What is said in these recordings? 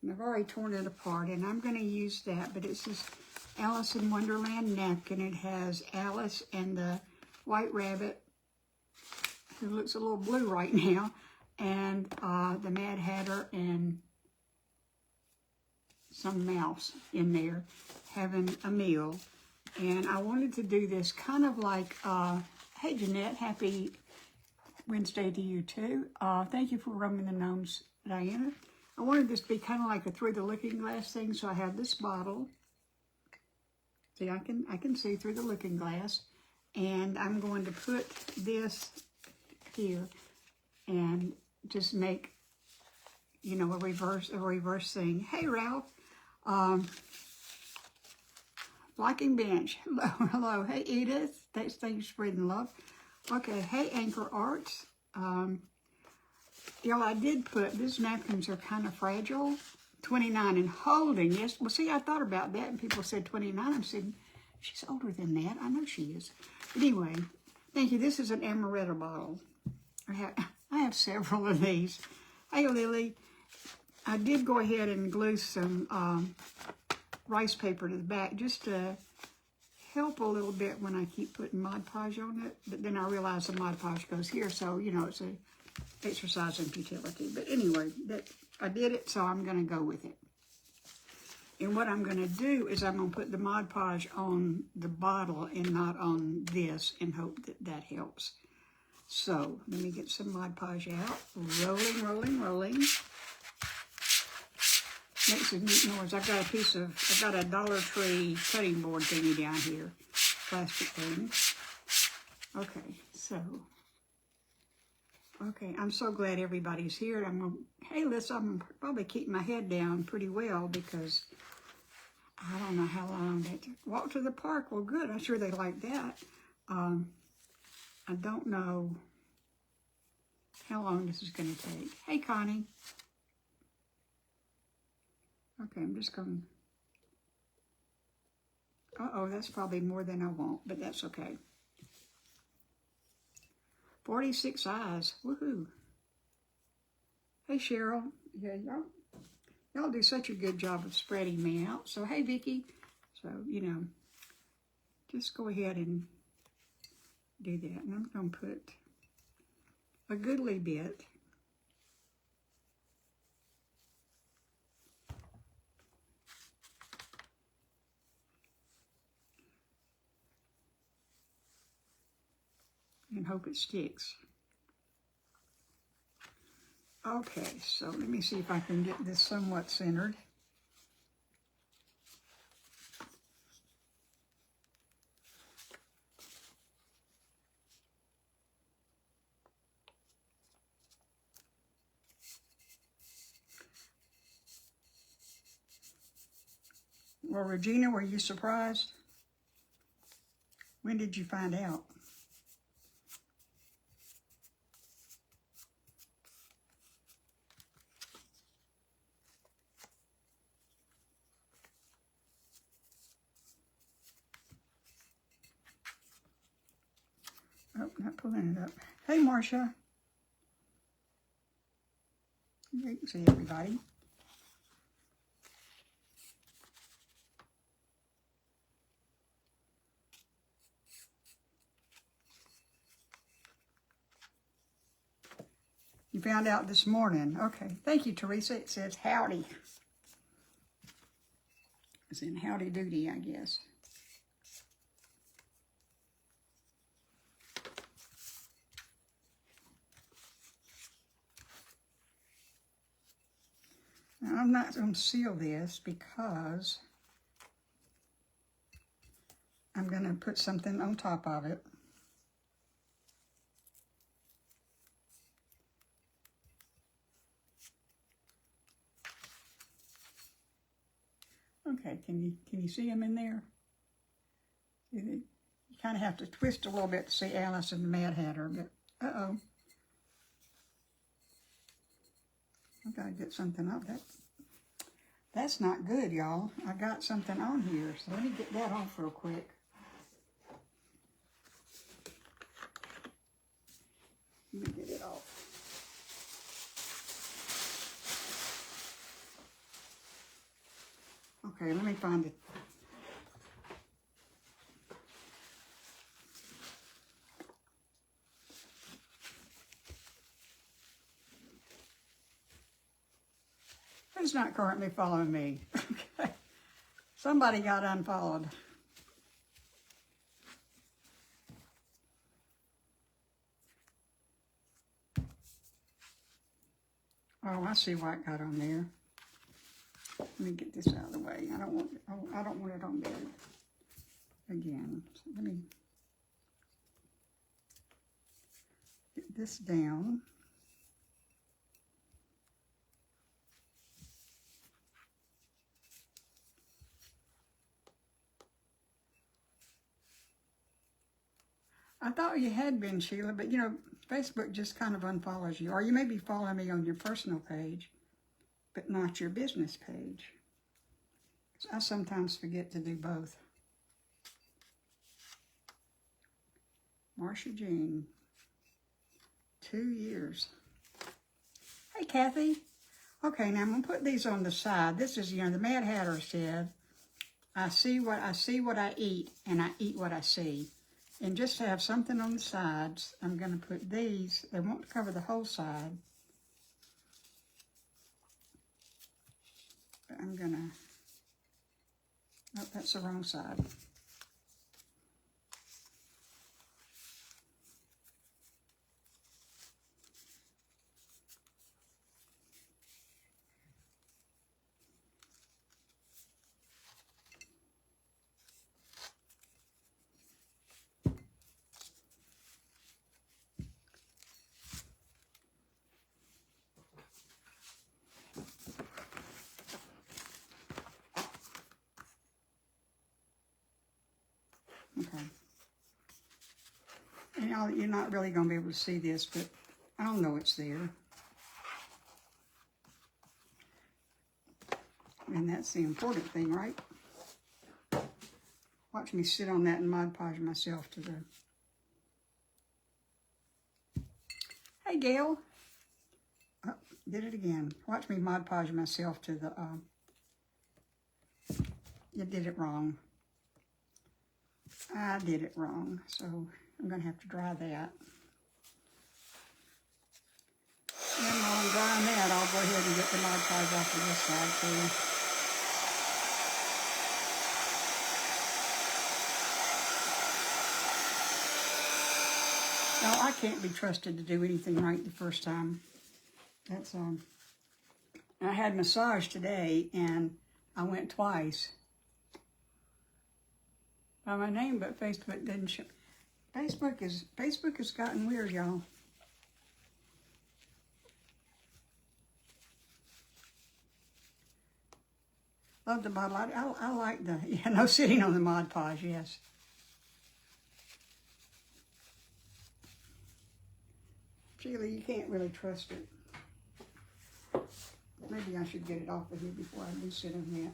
And I've already torn it apart, and I'm going to use that, but it's this Alice in Wonderland napkin. It has Alice and the White Rabbit, who looks a little blue right now, and the Mad Hatter and some mouse in there having a meal. And I wanted to do this kind of like, hey Jeanette, happy Wednesday to you too. Thank you for roaming the gnomes, Diana. I wanted this to be kind of like a through the looking glass thing, so I have this bottle. See, I can see through the looking glass, and I'm going to put this here and just make, you know, a reverse thing. Hey Ralph, Blocking Bench, hello. Hey Edith, thanks for spreading love. Okay, hey Anchor Arts. Y'all, I did put, these napkins are kind of fragile. 29 and holding, yes. Well, see, I thought about that, and people said 29. I said, she's older than that. I know she is. But anyway, thank you. This is an amaretto bottle. I have several of these. Hey, Lily. I did go ahead and glue some rice paper to the back just to help a little bit when I keep putting Mod Podge on it. But then I realized the Mod Podge goes here, so, you know, it's a exercise in futility. But anyway, I did it, so I'm going to go with it. And what I'm going to do is I'm going to put the Mod Podge on the bottle and not on this, and hope that that helps. So let me get some Mod Podge out. Rolling, rolling, rolling. Makes a neat noise. I've got a Dollar Tree cutting board thingy down here. Plastic thing. Okay, so. Okay, I'm so glad everybody's here. Hey, listen, I'm gonna probably keep my head down pretty well because I don't know how long they walk to the park. Well, good. I'm sure they like that. I don't know how long this is going to take. Hey, Connie. Okay, I'm just going to... Uh-oh, that's probably more than I want, but that's okay. 46 eyes. Woohoo. Hey, Cheryl. Yeah, y'all do such a good job of spreading me out. So, hey, Vicki. So, you know, just go ahead and do that. And I'm going to put a goodly bit. And hope it sticks. Okay, so let me see if I can get this somewhat centered. Well, Regina, were you surprised? When did you find out? Oh, not pulling it up. Hey, Marcia. You can see everybody. You found out this morning. Okay. Thank you, Teresa. It says howdy. It's in howdy doody, I guess. Now, I'm not going to seal this because I'm going to put something on top of it. Okay, can you see them in there? You kind of have to twist a little bit to see Alice and the Mad Hatter, but uh-oh. I gotta get something up. That's not good, y'all. I got something on here, so let me get that off real quick. Let me get it off. Okay, let me find it. Who's not currently following me? Okay. Somebody got unfollowed. Oh, I see what got on there. Let me get this out of the way. I don't want it on there again. So let me get this down. I thought you had been, Sheila, but you know, Facebook just kind of unfollows you. Or you may be following me on your personal page, but not your business page. I sometimes forget to do both. Marcia Jean, 2 years. Hey, Kathy. Okay, now I'm going to put these on the side. This is, you know, the Mad Hatter said, I see what I eat, and I eat what I see. And just to have something on the sides, I'm going to put these. They won't cover the whole side. But I'm going to... Oh, that's the wrong side. Okay. And you're not really going to be able to see this, but I'll know it's there. And that's the important thing, right? Watch me sit on that and Mod Podge myself to the... Hey, Gail. Oh, did it again. Watch me Mod Podge myself to the... You did it wrong. I did it wrong, so I'm going to have to dry that. And while I'm drying that, I'll go ahead and get the Mod Podge off of this side too. Now, I can't be trusted to do anything right the first time. That's I had massage today, and I went twice. By my name, but Facebook didn't show. Facebook has gotten weird, y'all. Love the bottle. I like the, yeah, no sitting on the Mod Podge, yes. Sheila, you can't really trust it. Maybe I should get it off of here before I do sit on that.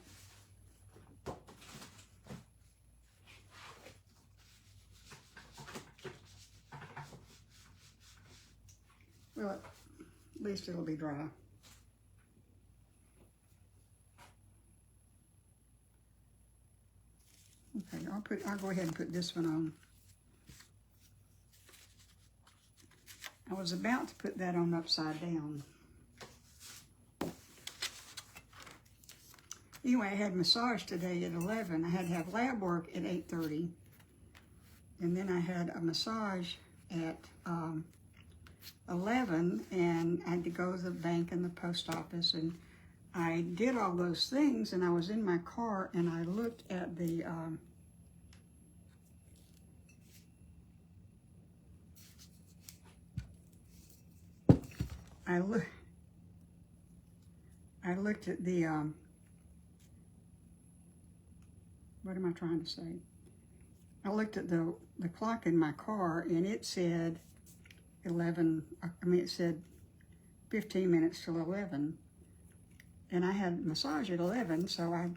Well, at least it'll be dry. Okay, I'll go ahead and put this one on. I was about to put that on upside down. Anyway, I had massage today at 11. I had to have lab work at 8:30. And then I had a massage at 11, and I had to go to the bank and the post office, and I did all those things, and I was in my car, and I looked at the I looked at the what am I trying to say? I looked at the clock in my car, and it said 11, I mean, it said 15 minutes till 11. And I had massage at 11, so I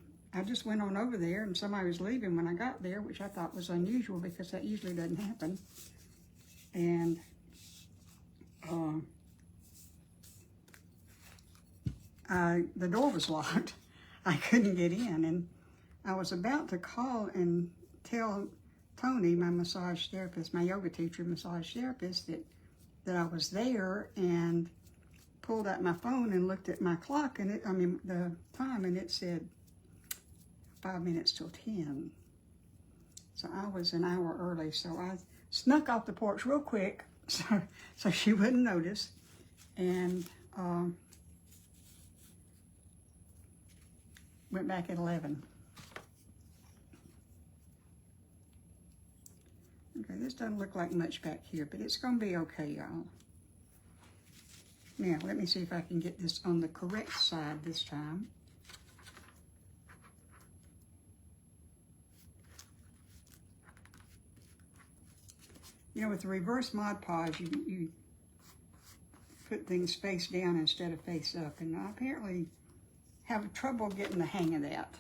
just went on over there, and somebody was leaving when I got there, which I thought was unusual because that usually doesn't happen. And the door was locked. I couldn't get in, and I was about to call and tell Tony, my massage therapist, my yoga teacher, massage therapist, that I was there, and pulled out my phone and looked at my clock, and the time, and it said 5 minutes till 10. So I was an hour early, so I snuck off the porch real quick so she wouldn't notice, and went back at 11. Okay, this doesn't look like much back here, but it's going to be okay, y'all. Now, let me see if I can get this on the correct side this time. You know, with the reverse Mod Podge, you put things face down instead of face up, and I apparently have trouble getting the hang of that.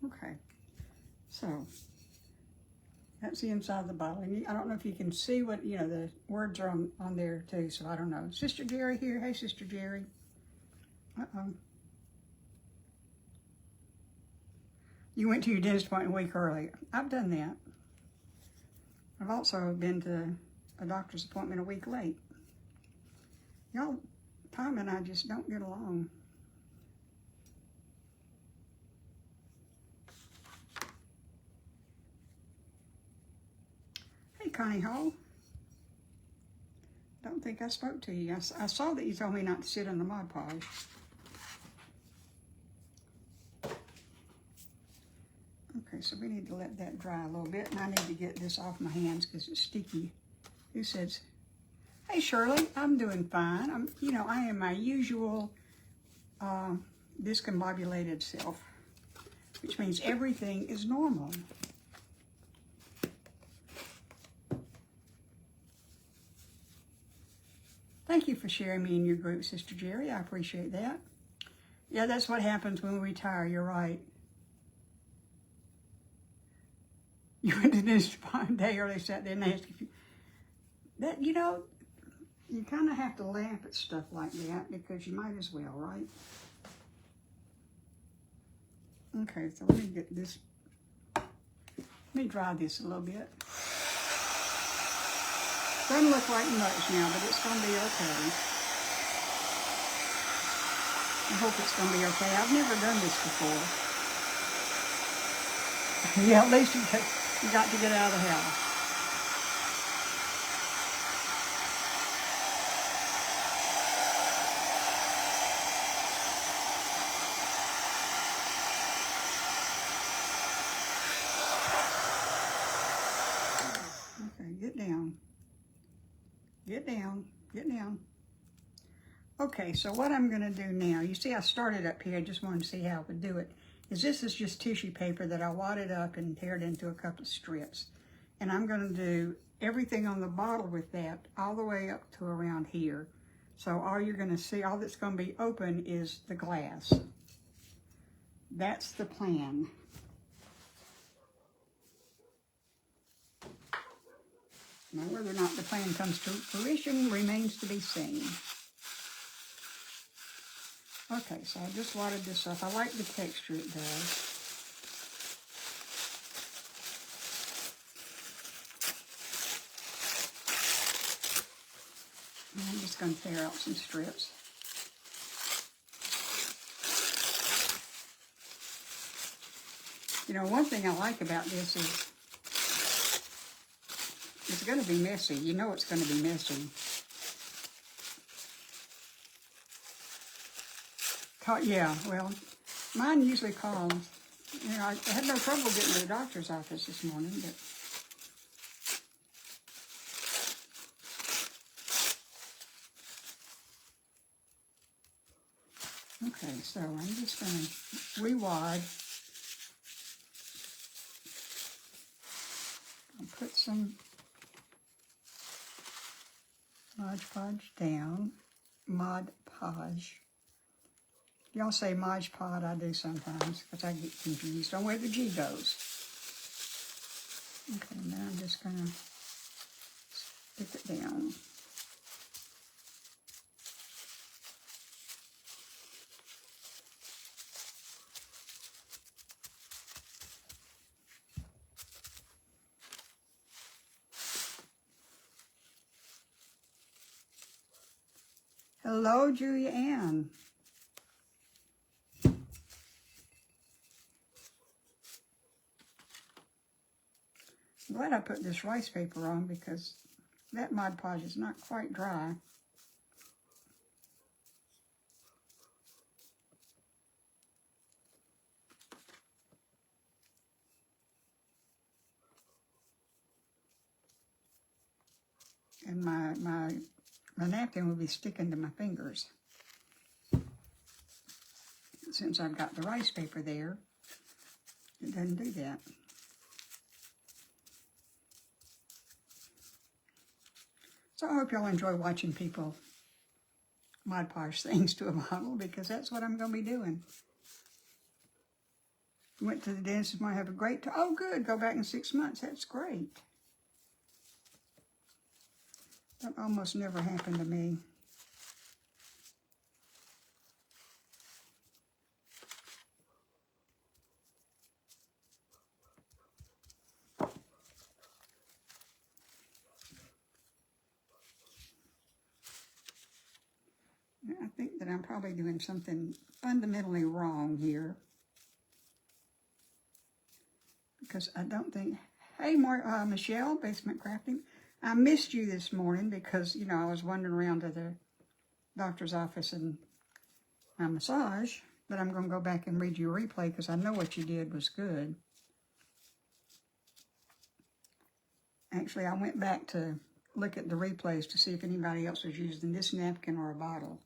Okay, so that's the inside of the bottle. And I don't know if you can see what, you know, the words are on there too, so I don't know. Sister Jerry here. Hey, Sister Jerry. Uh-oh. You went to your dentist appointment a week early. I've done that. I've also been to a doctor's appointment a week late. Y'all, Tom and I just don't get along. Hey, Connie Hall. Don't think I spoke to you. I saw that you told me not to sit on the Mod Podge. Okay, so we need to let that dry a little bit, and I need to get this off my hands because it's sticky. Who says, hey, Shirley, I'm doing fine. I am my usual discombobulated self, which means everything is normal. Thank you for sharing me in your group, Sister Jerry. I appreciate that. Yeah, that's what happens when we retire. You're right. You went to this one day early, sat there and asked if you... That, you know, you kind of have to laugh at stuff like that because you might as well, right? Okay, so let me get this... Let me dry this a little bit. Doesn't look like much now, but it's going to be okay. I hope it's going to be okay. I've never done this before. Yeah, at least you got to get out of the house. Okay, get down. Get down, get down. Okay, so what I'm gonna do now, you see I started up here, I just wanted to see how I would do it, is this is just tissue paper that I wadded up and teared into a couple of strips. And I'm gonna do everything on the bottle with that all the way up to around here. So all you're gonna see, all that's gonna be open is the glass. That's the plan. Now, whether or not the plan comes to fruition remains to be seen. Okay, so I just wadded this up. I like the texture it does. And I'm just going to tear out some strips. You know, one thing I like about this is it's going to be messy. You know it's going to be messy. Yeah, well, mine usually calls. You know, I had no trouble getting to the doctor's office this morning, but... Okay, so I'm just going to re-wad. I'll put some Mod Podge down. Mod Podge. Y'all say Mod Podge, I do sometimes, because I get confused on where the G goes. Okay, now I'm just going to stick it down. Hello, Julia Ann. I'm glad I put this rice paper on because that Mod Podge is not quite dry. And my napkin will be sticking to my fingers. Since I've got the rice paper there, it doesn't do that. So I hope y'all enjoy watching people Mod Podge things to a model, because that's what I'm going to be doing. Went to the dentist, might have a great time. Oh, good, go back in 6 months. That's great. That almost never happened to me. I think that I'm probably doing something fundamentally wrong here, because I don't think, hey, Michelle, Basement Crafting, I missed you this morning because, you know, I was wandering around to the doctor's office and my massage, but I'm going to go back and read your replay because I know what you did was good. Actually, I went back to look at the replays to see if anybody else was using this napkin or a bottle.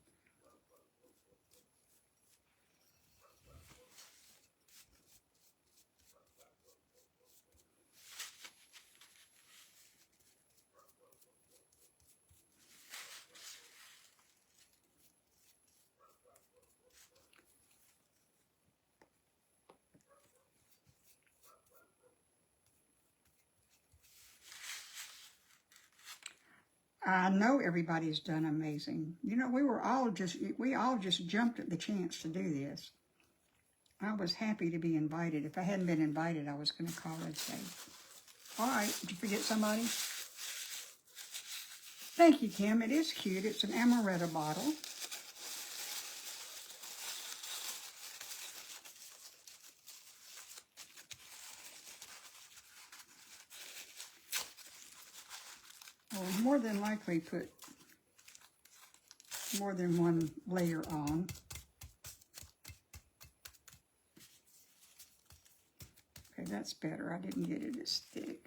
I know everybody's done amazing. You know, we all just jumped at the chance to do this. I was happy to be invited. If I hadn't been invited, I was going to call and say, all right, did you forget somebody? Thank you, Kim. It is cute. It's an amaretto bottle. I'll more than likely put more than one layer on. Okay, that's better. I didn't get it as thick.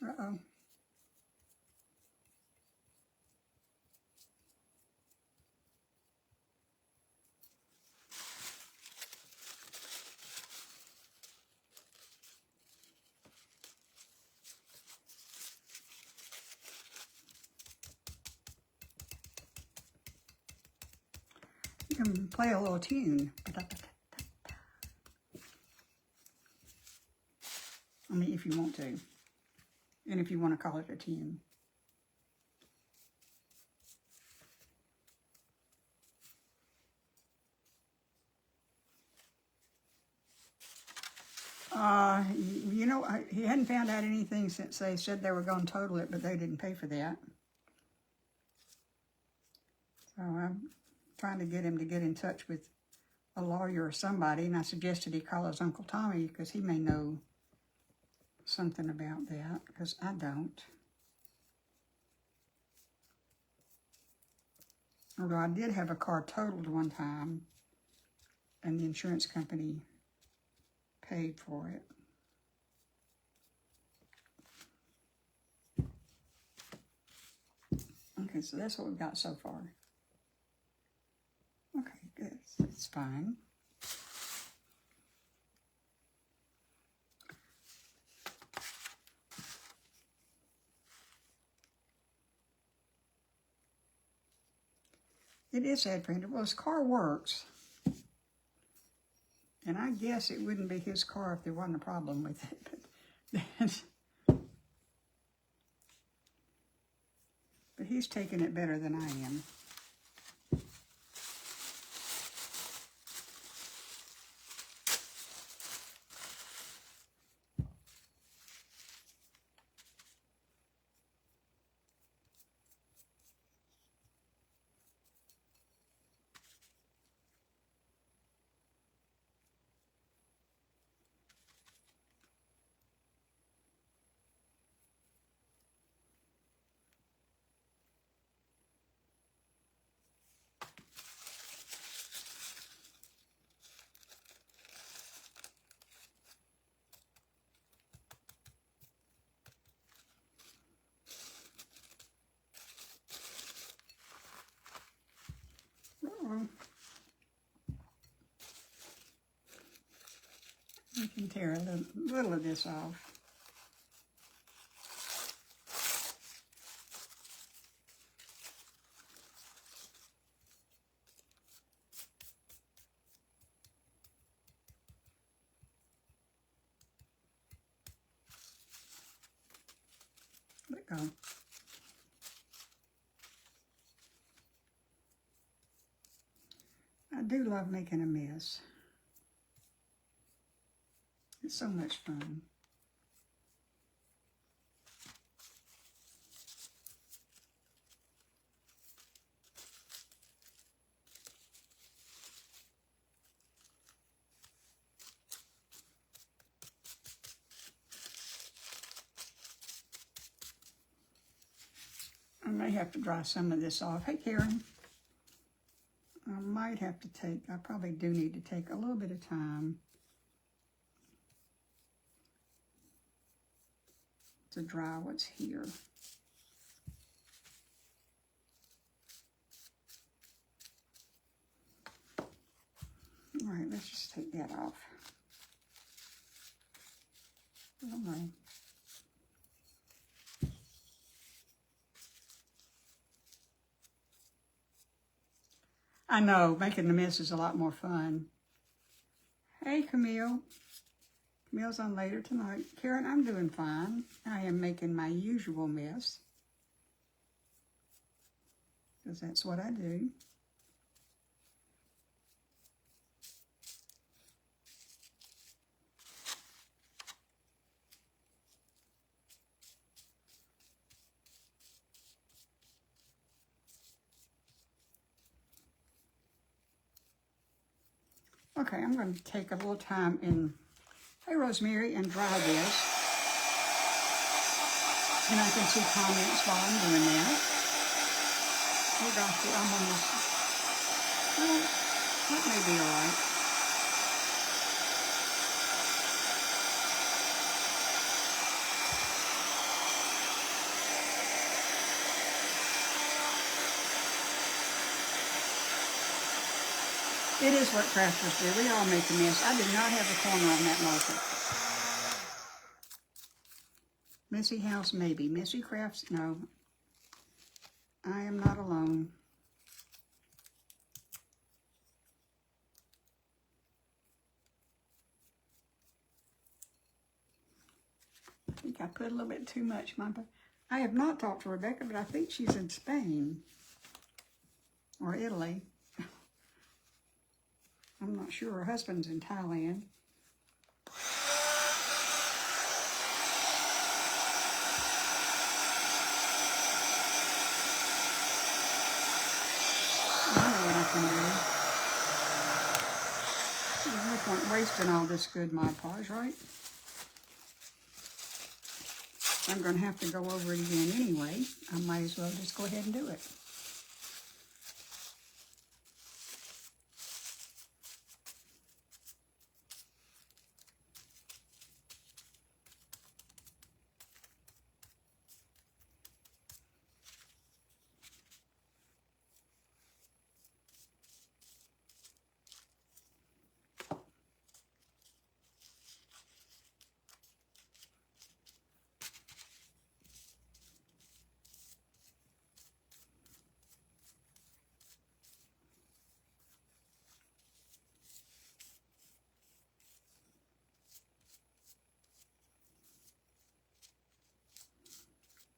Uh-oh. You can play a little tune. I mean, if you want to. And if you want to call it a tune. You know, he hadn't found out anything since they said they were going to total it, but they didn't pay for that. So I'm trying to get him to get in touch with a lawyer or somebody, and I suggested he call his Uncle Tommy because he may know something about that, because I don't. Although I did have a car totaled one time, and the insurance company paid for it. Okay, so that's what we've got so far. Okay, good. It's fine. It is sad for him. Well, his car works. And I guess it wouldn't be his car if there wasn't a problem with it. But he's taking it better than I am. I can tear a little of this off. Let go. I do love making a mess. It's so much fun. I may have to dry some of this off. Hey, Karen. I might have to take, I probably do need to take a little bit of time to dry what's here. All right, let's just take that off. All right. I know, making the mess is a lot more fun. Hey, Camille. Camille's on later tonight. Karen, I'm doing fine. I am making my usual mess, because that's what I do. Okay, I'm going to take a little time and, hey Rosemary, and dry this. And I can see comments while I'm doing that. Oh gosh, I'm almost, well, that may be all right. It is what crafters do. We all make a mess. I do not have a corner on that market. Messy house, maybe. Messy crafts, no. I am not alone. I think I put a little bit too much. I have not talked to Rebecca, but I think she's in Spain or Italy. I'm not sure. Her husband's in Thailand. point wasting all this good Mod Podge, right? I'm going to have to go over it again anyway. I might as well just go ahead and do it.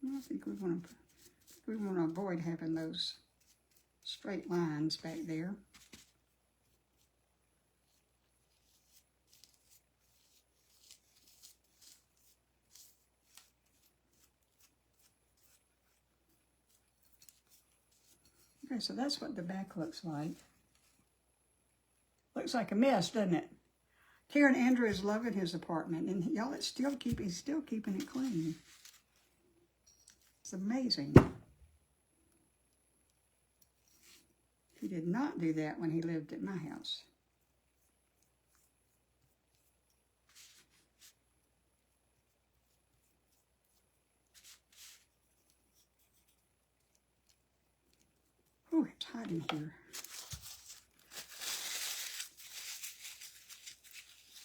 I think we want to avoid having those straight lines back there. Okay, so that's what the back looks like. Looks like a mess, doesn't it? Karen Andrew is loving his apartment, and y'all, he's still keeping it clean. It's amazing. He did not do that when he lived at my house. Oh, it's hot in here.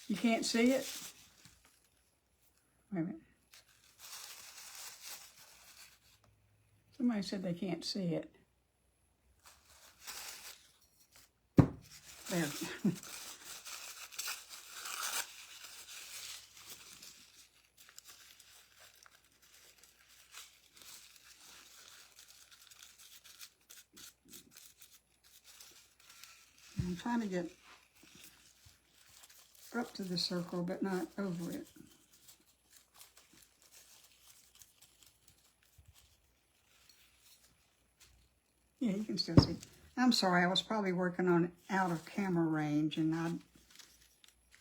You can't see it? Wait a minute. Somebody said they can't see it. There. I'm trying to get up to the circle, but not over it. Yeah, you can still see. I'm sorry, I was probably working on out of camera range, and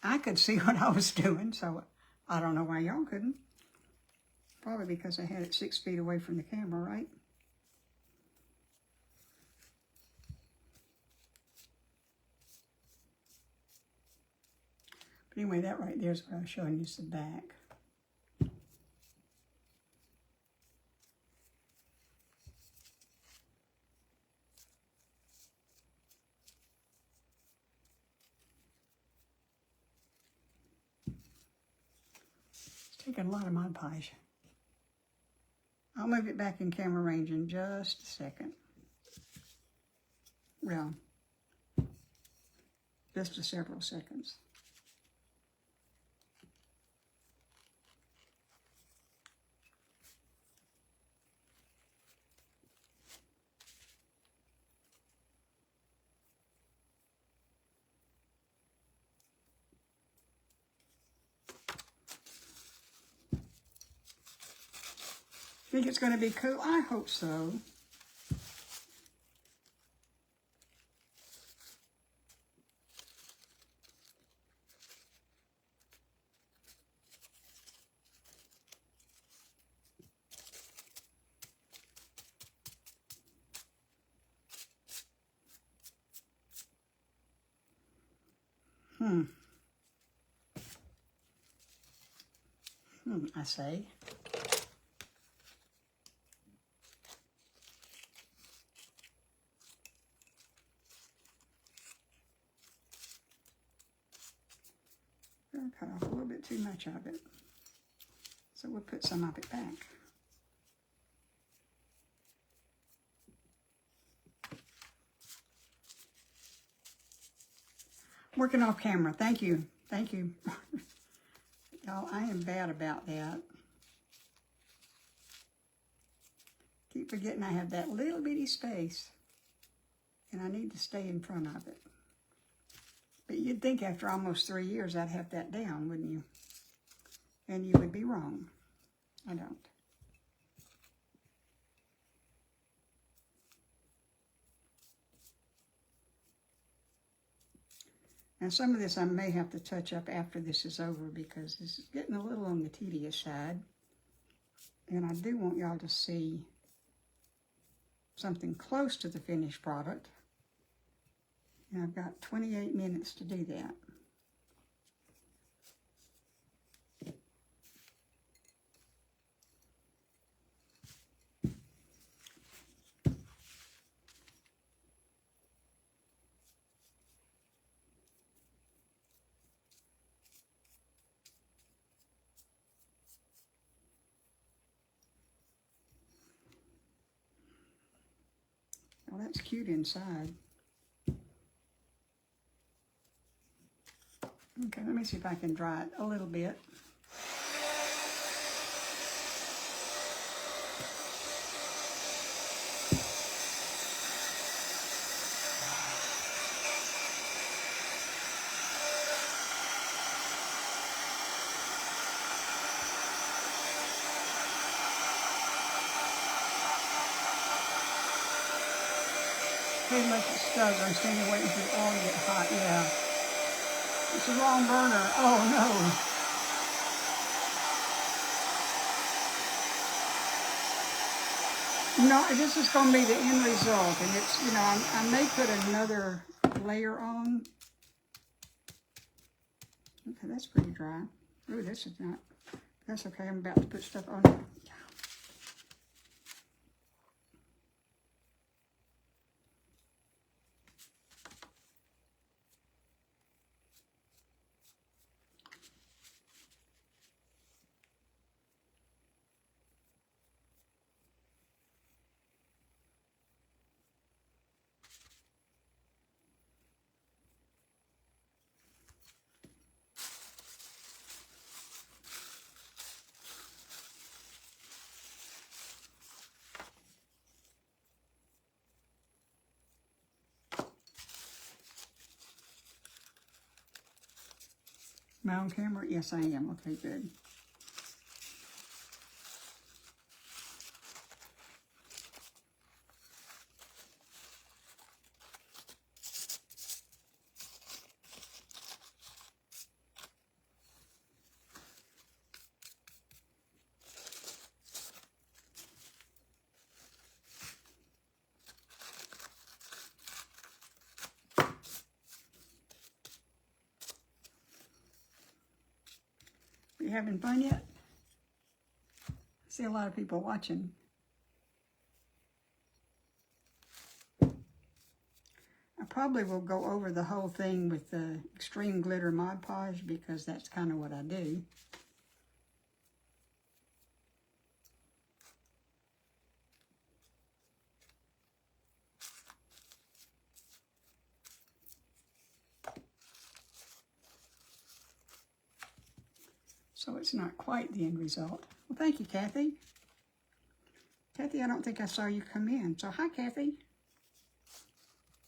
I could see what I was doing, so I don't know why y'all couldn't. Probably because I had it 6 feet away from the camera, right? But anyway, that right there is what I was showing you, is the back. Taking a lot of Mod Podge. I'll move it back in camera range in just a second. Well, just a several seconds. Think it's going to be cool? I hope so. I say. I'll cut off a little bit too much of it. So we'll put some of it back. Working off camera. Thank you. Thank you. Y'all, I am bad about that. Keep forgetting I have that little bitty space. And I need to stay in front of it. But you'd think after almost 3 years I'd have that down, wouldn't you? And you would be wrong. I don't. Now some of this I may have to touch up after this is over because this is getting a little on the tedious side. And I do want y'all to see something close to the finished product. And I've got 28 minutes to do that. Well, that's cute inside. Okay, let me see if I can dry it a little bit. Hey, look, it's stuck. I'm standing waiting for the oil to get hot. Yeah. It's the wrong burner. Oh, no. No, this is going to be the end result. And it's, you know, I may put another layer on. Okay, that's pretty dry. Ooh, this is not. That's okay. I'm about to put stuff on it. Am I on camera? Yes, I am. Okay, good. You having fun yet? I see a lot of people watching. I probably will go over the whole thing with the extreme glitter Mod Podge because that's kind of what I do. So it's not quite the end result. Well, thank you, Kathy. Kathy, I don't think I saw you come in. So hi, Kathy.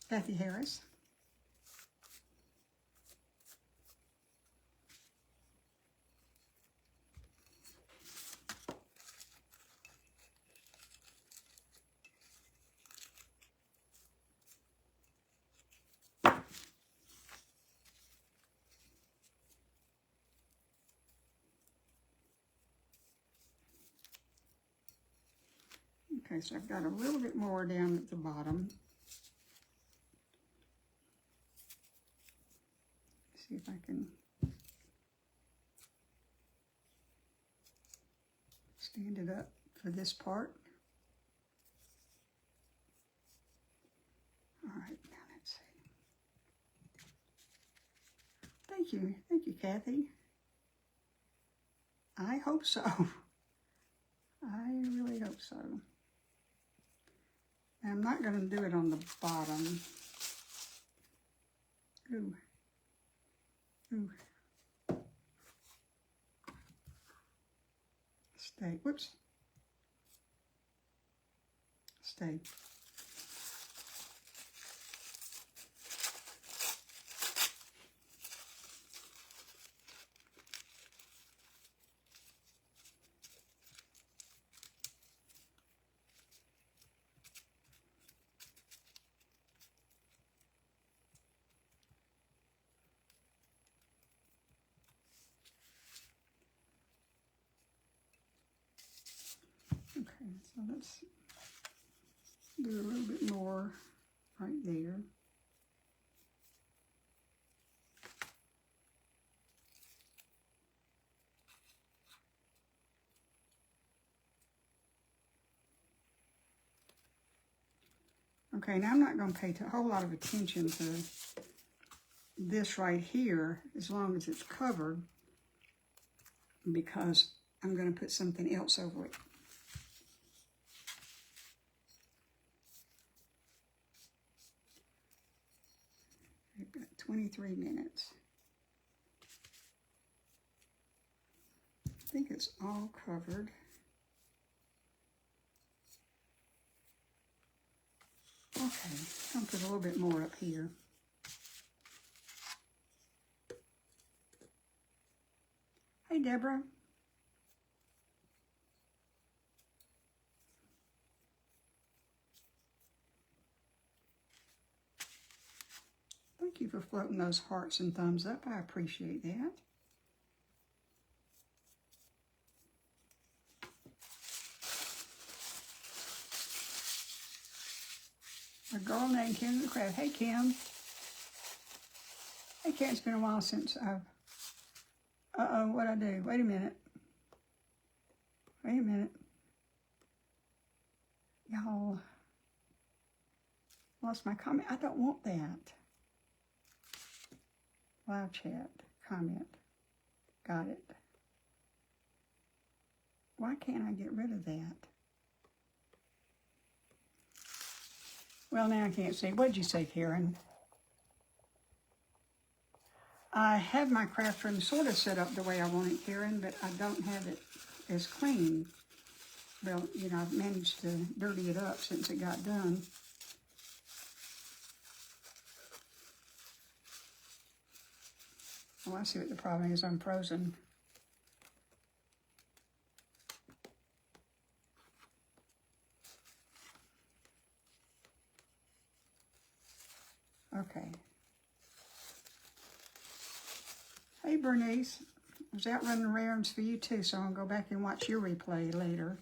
Kathy Harris. Okay, so I've got a little bit more down at the bottom. See if I can stand it up for this part. All right, now let's see. Thank you, Kathy. I hope so. I really hope so. I'm not going to do it on the bottom. Ooh. Ooh. Stay. Whoops. Stay. let's do a little bit more right there. Okay, now I'm not going to pay a whole lot of attention to this right here as long as it's covered, because I'm going to put something else over it. We've got 23 minutes. I think it's all covered. Okay, I'll put a little bit more up here. Hey, Deborah. Thank you for floating those hearts and thumbs up. I appreciate that. A girl named Kim the Crab. Hey, Kim. Hey, Kim, it's been a while since I've... Uh-oh, what'd I do? Wait a minute. Wait a minute. Y'all... lost my comment. I don't want that. Live chat. Comment. Got it. Why can't I get rid of that? Well, now I can't see. What'd you say, Karen? I have my craft room sort of set up the way I want it, Karen, but I don't have it as clean. Well, you know, I've managed to dirty it up since it got done. Oh, I see what the problem is. I'm frozen. Okay. Hey, Bernice. I was out running errands for you, too, so I'll go back and watch your replay later.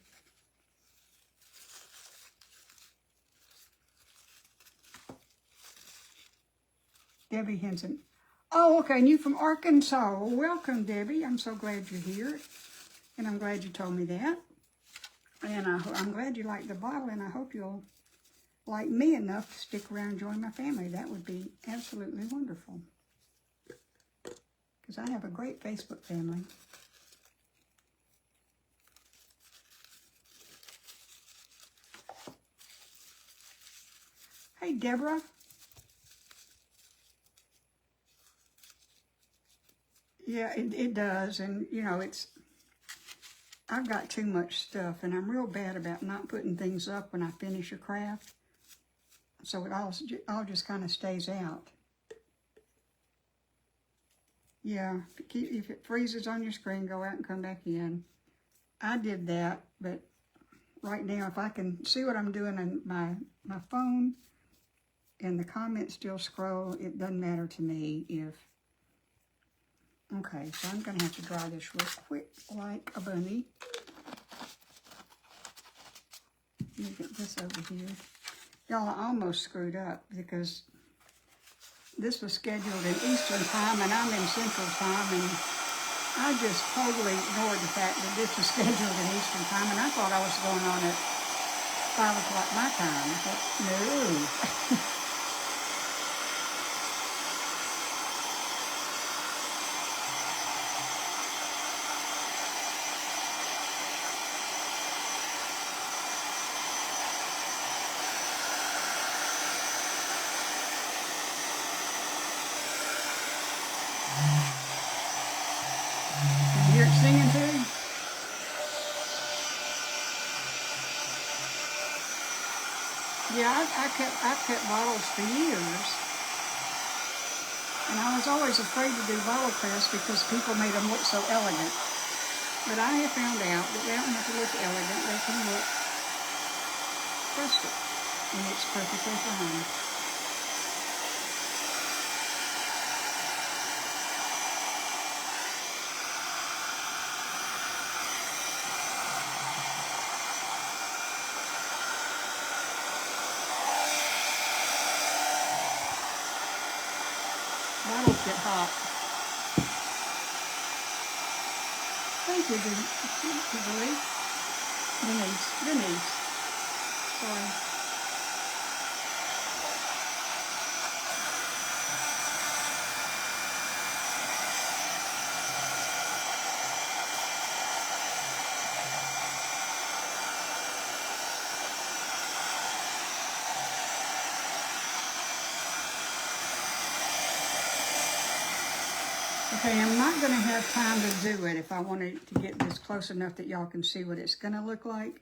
Debbie Henson. Oh, okay, and you from Arkansas. Well, welcome, Debbie. I'm so glad you're here, and I'm glad you told me that. And I'm glad you like the bottle, and I hope you'll like me enough to stick around and join my family. That would be absolutely wonderful, because I have a great Facebook family. Hey, Deborah. Yeah, it does, and you know, I've got too much stuff, and I'm real bad about not putting things up when I finish a craft, so it all just kind of stays out. Yeah, if it freezes on your screen, go out and come back in. I did that, but right now, if I can see what I'm doing on my phone and the comments still scroll, it doesn't matter to me if... Okay, so I'm going to have to dry this real quick like a bunny. Let me get this over here. Y'all, I almost screwed up because this was scheduled in Eastern Time and I'm in Central Time, and I just totally ignored the fact that this was scheduled in Eastern Time, and I thought I was going on at 5 o'clock my time. I thought, no. Yeah, I've kept bottles for years, and I was always afraid to do bottle crafts because people made them look so elegant. But I have found out that they don't have to look elegant; they can look rustic, and it's perfectly fine. teeth get hot. Thank you, Denise. Sorry. Okay, I'm not going to have time to do it if I wanted to get this close enough that y'all can see what it's going to look like.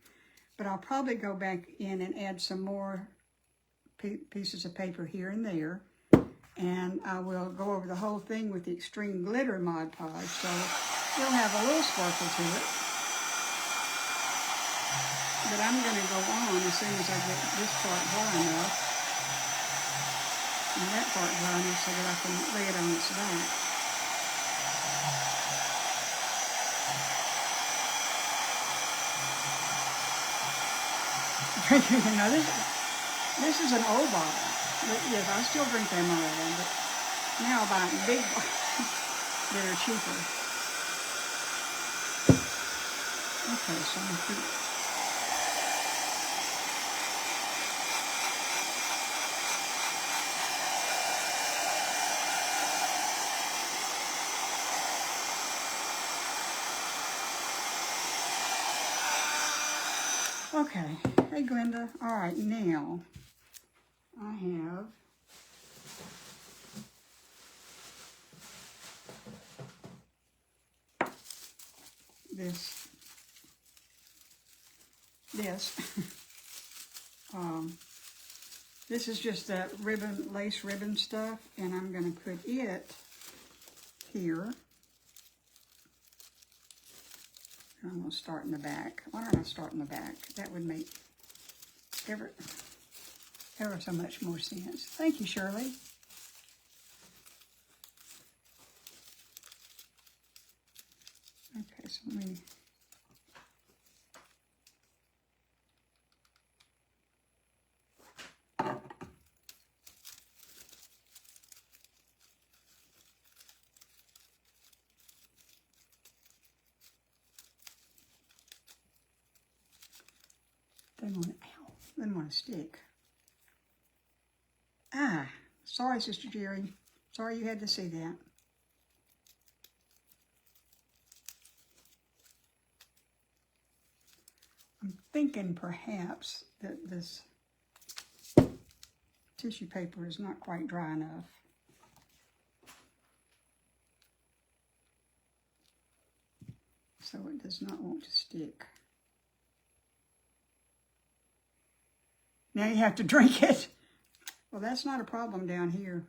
But I'll probably go back in and add some more pieces of paper here and there. And I will go over the whole thing with the Extreme Glitter Mod Podge. So it'll have a little sparkle to it. But I'm going to go on as soon as I get this part dry enough. And that part dry enough so that I can lay it on its back. You know, this is an old bottle. But yes, I still drink them around, but now I buy big bottles that are cheaper. Okay, so I'm going to put okay, hey Glenda. All right, now I have this this is just that ribbon, lace ribbon stuff, and I'm going to put it here. I'm going to start in the back. Why don't I start in the back? That would make ever so much more sense. Thank you, Shirley. Okay, so let me... Didn't want to stick. Ah, sorry, Sister Jerry. Sorry you had to see that. I'm thinking perhaps that this tissue paper is not quite dry enough. So it does not want to stick. Now you have to drink it. Well, that's not a problem down here.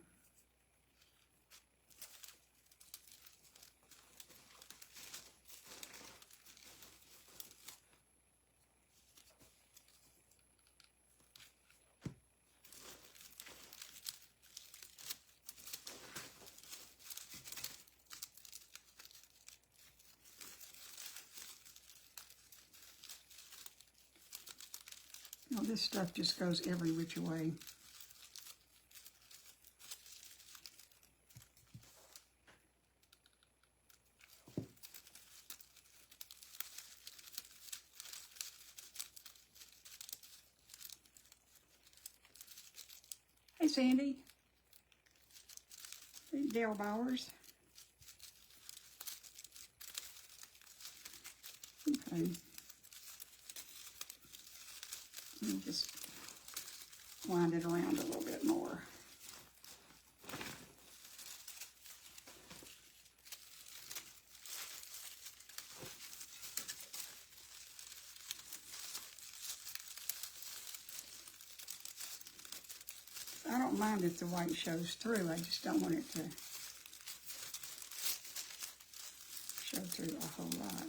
Well, this stuff just goes every which way. Hey, Sandy. Hey, Dale Bowers. Okay. Let me just wind it around a little bit more. I don't mind if the white shows through. I just don't want it to show through a whole lot.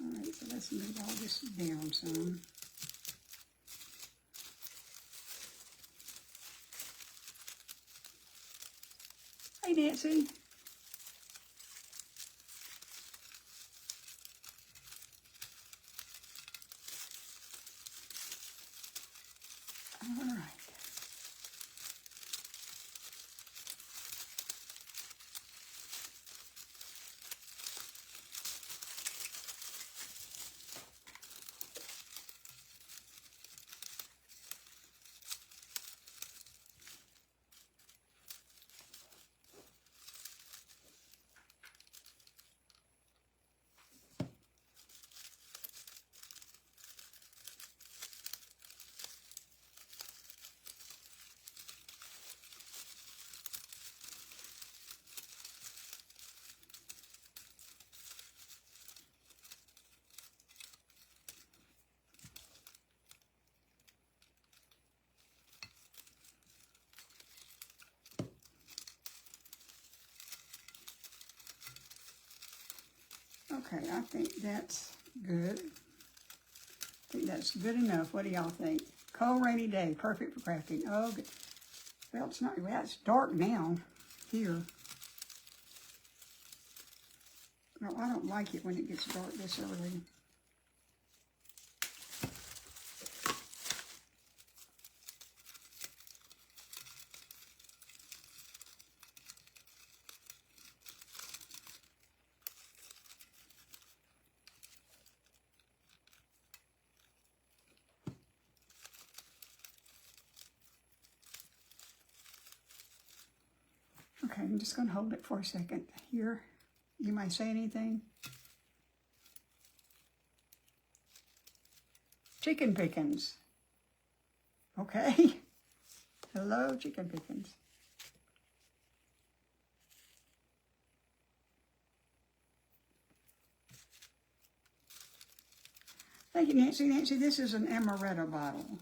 Alright, so let's move all this down some. Hey, Nancy. All right. Okay, I think that's good. I think that's good enough. What do y'all think? Cold, rainy day, perfect for crafting. Oh, good. Well, it's not, well, it's dark now here. No, I don't like it when it gets dark this early. Okay, I'm just going to hold it for a second. Here, you might say anything. Chicken pickings. Okay. Hello, chicken pickings. Thank you, Nancy. Nancy, this is an amaretto bottle.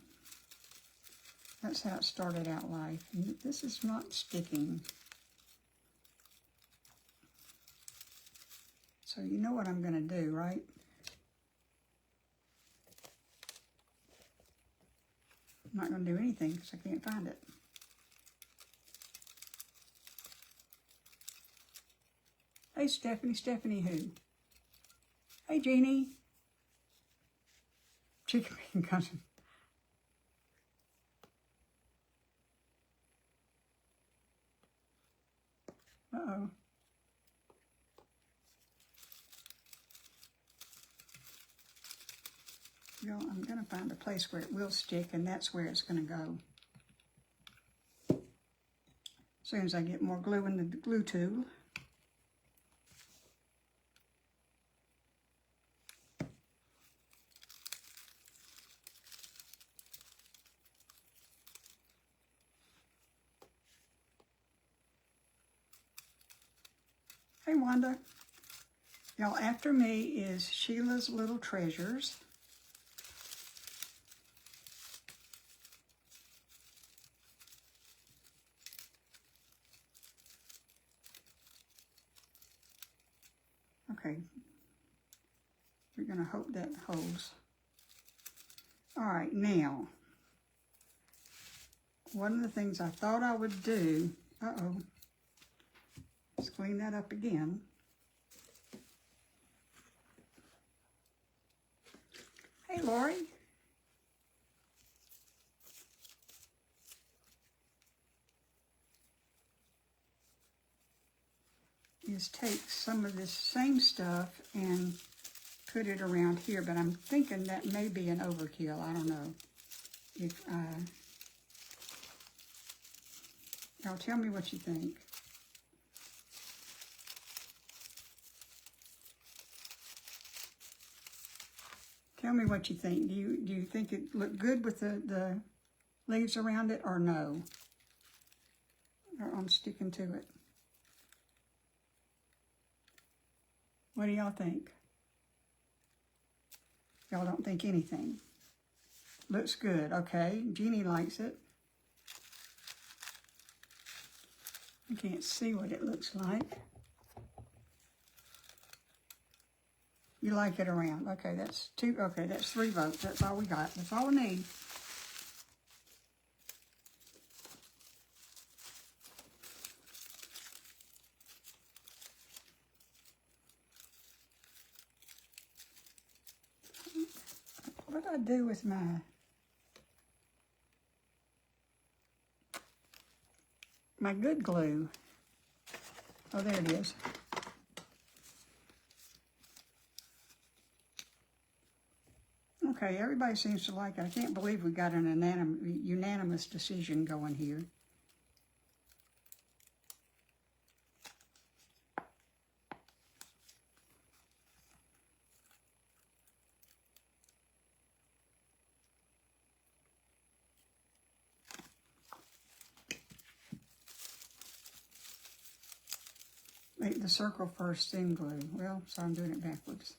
That's how it started out life. And this is not sticking. So you know what I'm going to do, right? I'm not going to do anything because I can't find it. Hey, Stephanie. Stephanie who? Hey, Jeannie. Chicken picking cousin. Uh-oh. You know, I'm going to find a place where it will stick, and that's where it's going to go. As soon as I get more glue in the glue tool. Hey, Wanda. Y'all, after me is Sheila's Little Treasures. Okay. We're going to hope that holds. All right, now, one of the things I thought I would do, let's clean that up again. Hey, Lori. Is take some of this same stuff and put it around here, but I'm thinking that may be an overkill. I don't know. If y'all tell me what you think. Tell me what you think. Do you think it looked good with the leaves around it, or no? Or I'm sticking to it. What do y'all think? Y'all don't think anything. Looks good. Okay, Jeannie likes it. I can't see what it looks like. You like it around. Okay, that's two. Okay, that's 3 votes. That's all we got. That's all we need. What did I do with my... my good glue. Oh, there it is. Okay, everybody seems to like it. I can't believe we got an unanimous decision going here. Make the circle first, then glue. Well, so I'm doing it backwards.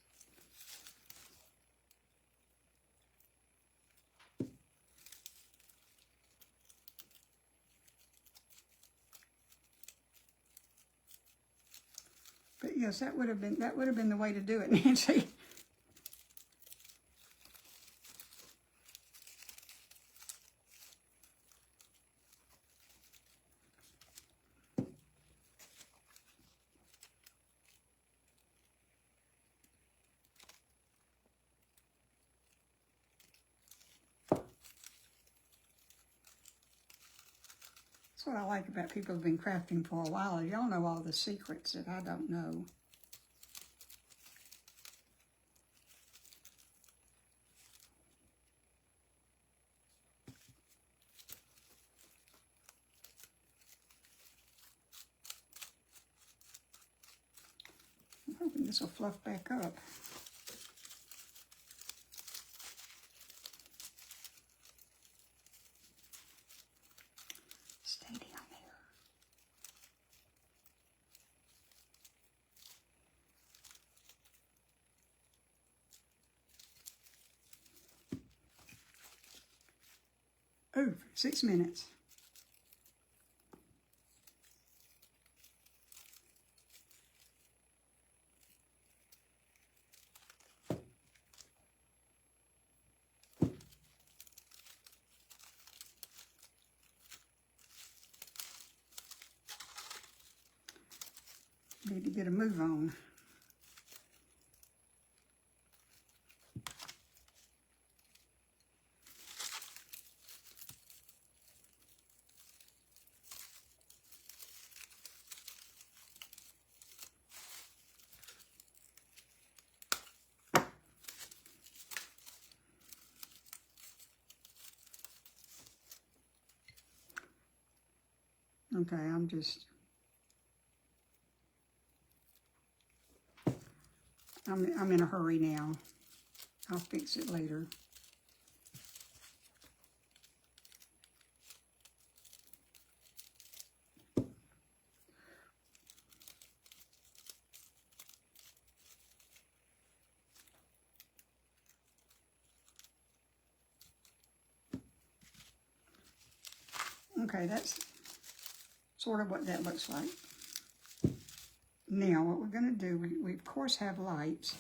But yes, that would have been the way to do it, Nancy. That's what I like about people who've been crafting for a while. Y'all know all the secrets that I don't know. I'm hoping this will fluff back up. Stay down there. Oh, 6 minutes. Need to get a move on. Okay, I'm in a hurry now. I'll fix it later. Okay, that's sort of what that looks like. Now, what we're going to do, we of course have lights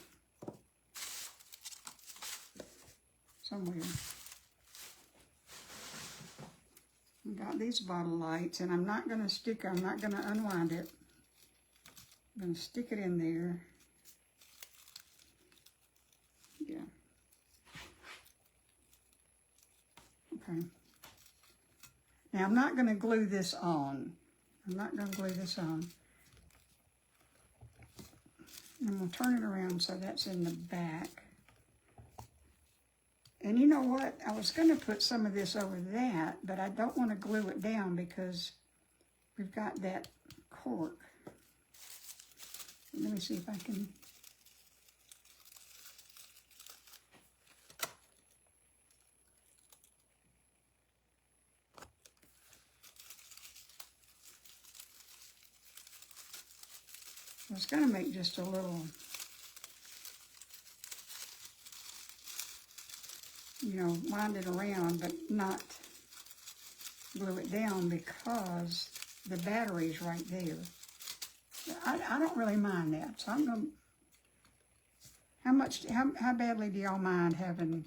somewhere. We got these bottle lights, and I'm not going to unwind it. I'm going to stick it in there. Yeah. Okay. Now, I'm not going to glue this on. I'm not going to glue this on. I'm going to turn it around so that's in the back. And you know what? I was going to put some of this over that, but I don't want to glue it down because we've got that cork. Let me see if I can... I was going to make just a little, you know, wind it around, but not glue it down because the battery's right there. I don't really mind that, so I'm going to, how badly do y'all mind having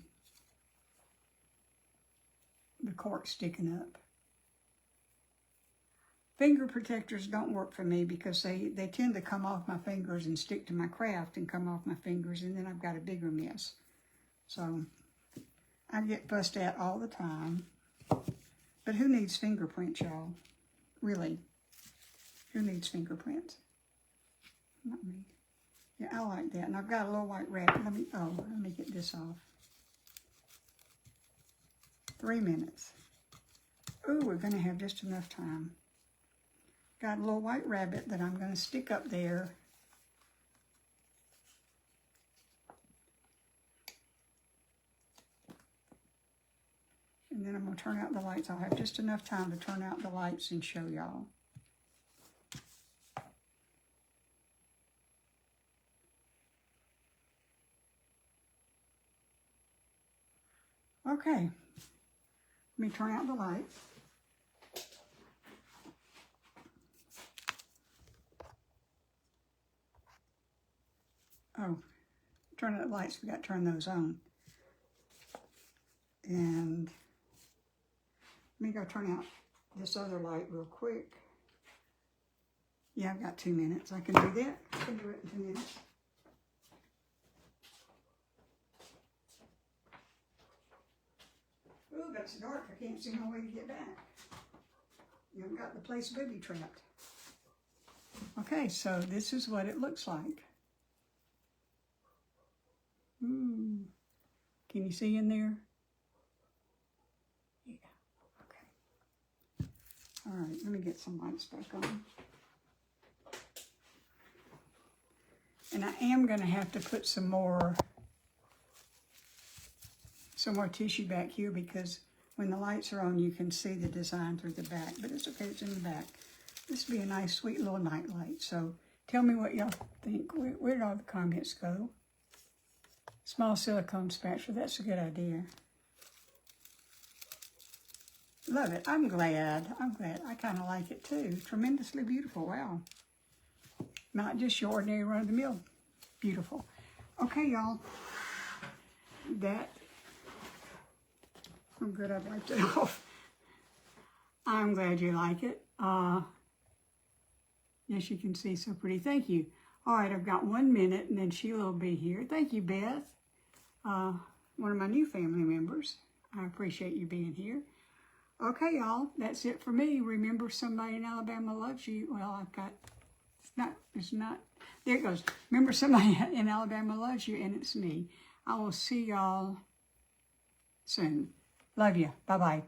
the cork sticking up? Finger protectors don't work for me because they tend to come off my fingers and stick to my craft and come off my fingers, and then I've got a bigger mess. So I get fussed at all the time. But who needs fingerprints, y'all? really. Who needs fingerprints? Not me. Yeah, I like that. And I've got a little white rabbit. Let me get this off. 3 minutes. Ooh, we're going to have just enough time. Got a little white rabbit that I'm going to stick up there. And then I'm going to turn out the lights. I'll have just enough time to turn out the lights and show y'all. Okay. Let me turn out the lights. Oh, turn out the lights. We got to turn those on. And let me go turn out this other light real quick. Yeah, I've got 2 minutes. I can do that. I can do it in 2 minutes. Ooh, but it's dark. I can't see my way to get back. You haven't got the place booby-trapped. Okay, so this is what it looks like. Ooh. Can you see in there? Yeah, okay. All right, let me get some lights back on. And I am going to have to put some more tissue back here because when the lights are on, you can see the design through the back. But it's okay, it's in the back. This would be a nice, sweet little night light. So tell me what y'all think. Where did all the comments go? Small silicone spatula, that's a good idea. Love it. I'm glad. I kind of like it too. Tremendously beautiful. Wow. Not just your ordinary run-of-the-mill. Beautiful. Okay, y'all. I'm good. I've wiped it off. I'm glad you like it. Yes, you can see so pretty. Thank you. All right, I've got 1 minute, and then Sheila will be here. Thank you, Beth. One of my new family members. I appreciate you being here. Okay, y'all, that's it for me. Remember, somebody in Alabama loves you. Well, it's not, there it goes. Remember, somebody in Alabama loves you, and it's me. I will see y'all soon. Love you. Bye-bye.